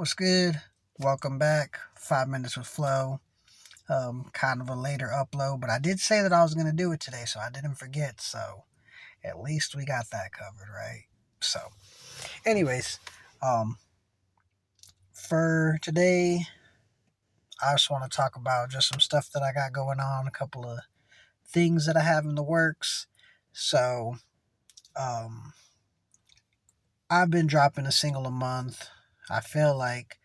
What's good? Welcome back. 5 minutes with Flow. Kind of a later upload, but I did say that I was going to do it today, so I didn't forget. So at least we got that covered, right? So, anyways, um, for today, I just want to talk about just some stuff that I got going on, a couple of things that I have in the works. So, um, I've been dropping a single a month. I feel like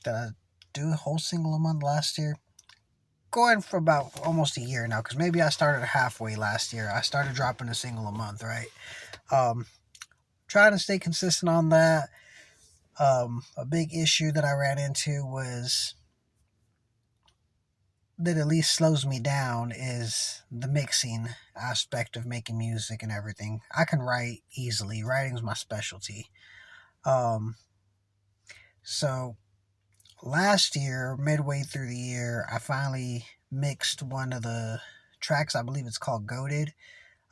did I do a whole single a month last year? Going for about almost a year now, because maybe I started halfway last year. I started dropping a single a month, right? Um, Trying to stay consistent on that. A big issue that I ran into was that at least slows me down is the mixing aspect of making music and everything. I can write easily. Writing's my specialty. Um, so last year, midway through the year, I finally mixed one of the tracks. I believe it's called Goated.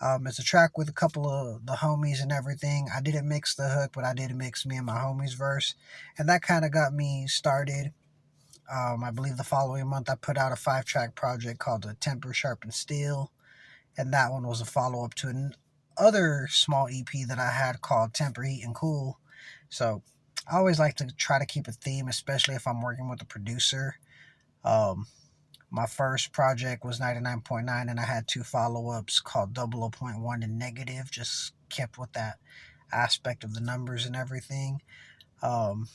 It's a track with a couple of the homies and everything. I didn't mix the hook, but I did mix me and my homies verse, and that kind of got me started. I believe the following month I put out a 5 track project called "The Temper Sharpened Steel," and that one was a follow up to another small EP that I had called "Temper Heat and Cool." So I always like to try to keep a theme, especially if I'm working with a producer. Um, my first project was 99.9, and I had 2 follow ups called 00.1 and Negative. Just kept with that aspect of the numbers and everything. Um,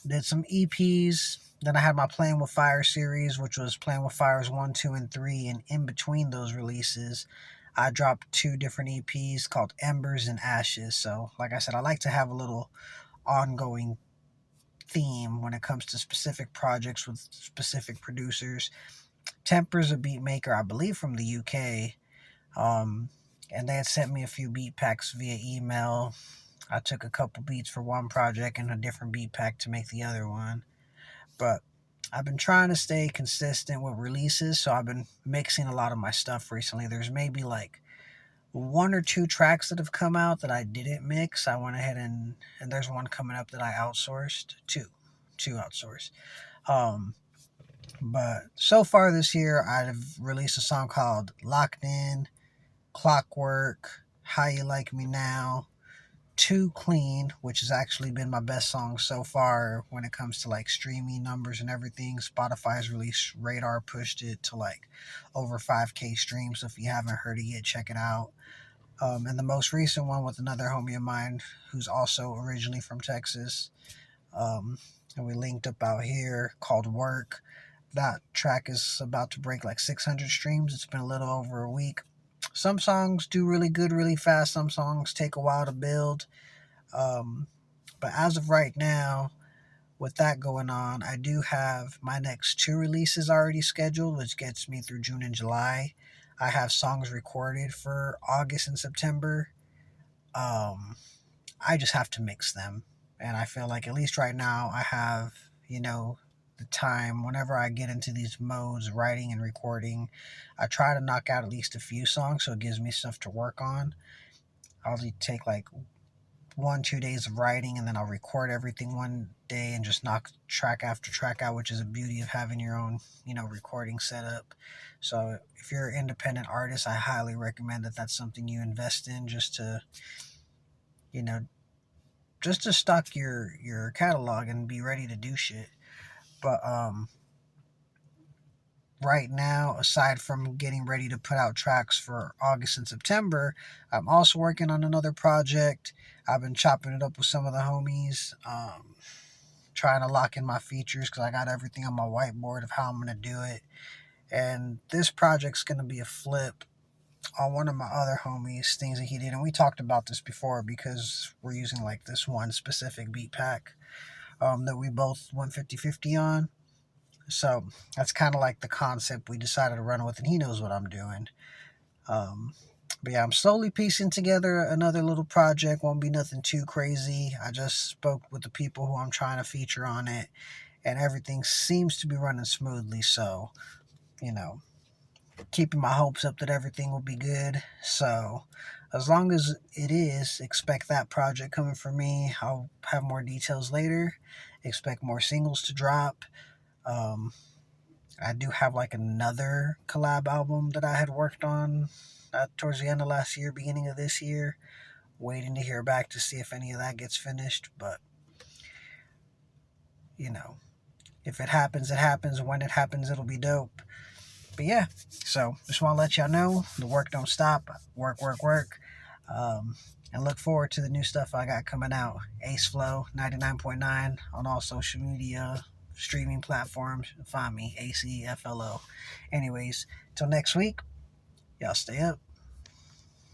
did some EPs. Then I had my Playing with Fire series, which was Playing with Fires 1, 2, and 3. And in between those releases, I dropped 2 different EPs called Embers and Ashes. So, like I said, I like to have a little ongoing theme when it comes to specific projects with specific producers. Temper's a beat maker, I believe, from the UK. Um, and they had sent me a few beat packs via email. I took a couple beats for one project and a different beat pack to make the other one. But I've been trying to stay consistent with releases, so I've been mixing a lot of my stuff recently. There's maybe like 1 or 2 tracks that have come out that I didn't mix. I went ahead and there's one coming up that I outsourced. Two outsourced. Um, but so far this year, I've released a song called Locked In, Clockwork, How You Like Me Now, Too Clean, which has actually been my best song so far when it comes to like streaming numbers and everything. Spotify's release radar pushed it to like over 5K streams. So if you haven't heard it yet, check it out. And the most recent one with another homie of mine who's also originally from Texas. Um, and we linked up out here called Work. That track is about to break like 600 streams. It's been a little over a week. Some songs do really good really fast. Some songs take a while to build. Um, but as of right now, with that going on, I do have my next 2 releases already scheduled, which gets me through June and July. I have songs recorded for August and September. Um, I just have to mix them. And I feel like at least right now I have, the time whenever I get into these modes, writing and recording, I try to knock out at least a few songs so it gives me stuff to work on. I'll take like 1, 2 days of writing and then I'll record everything one day and just knock track after track out, which is a beauty of having your own, recording setup. So if you're an independent artist, I highly recommend that that's something you invest in you know, just to stock your catalog and be ready to do shit. But right now, aside from getting ready to put out tracks for August and September, I'm also working on another project. I've been chopping it up with some of the homies, trying to lock in my features because I got everything on my whiteboard of how I'm gonna do it. And this project's gonna be a flip on one of my other homies, things that he did, and we talked about this before because we're using like this one specific beat pack that we both went 50-50 on. So that's kind of like the concept we decided to run with, and he knows what I'm doing. Um, but yeah, I'm slowly piecing together another little project. Won't be nothing too crazy. I just spoke with the people who I'm trying to feature on it, and everything seems to be running smoothly. So, you know, keeping my hopes up that everything will be good. So, As long as it is, expect that project coming from me. I'll have more details later. Expect more singles to drop. Um, I do have like another collab album that I had worked on towards the end of last year, beginning of this year. Waiting to hear back to see if any of that gets finished. But, you know, if it happens, it happens. When it happens, it'll be dope. But yeah, so just want to let y'all know the work don't stop. Work, work, work. And look forward to the new stuff I got coming out. Ace Flow 99.9 on all social media, streaming platforms. Find me, ACFLO. Anyways, till next week, y'all stay up.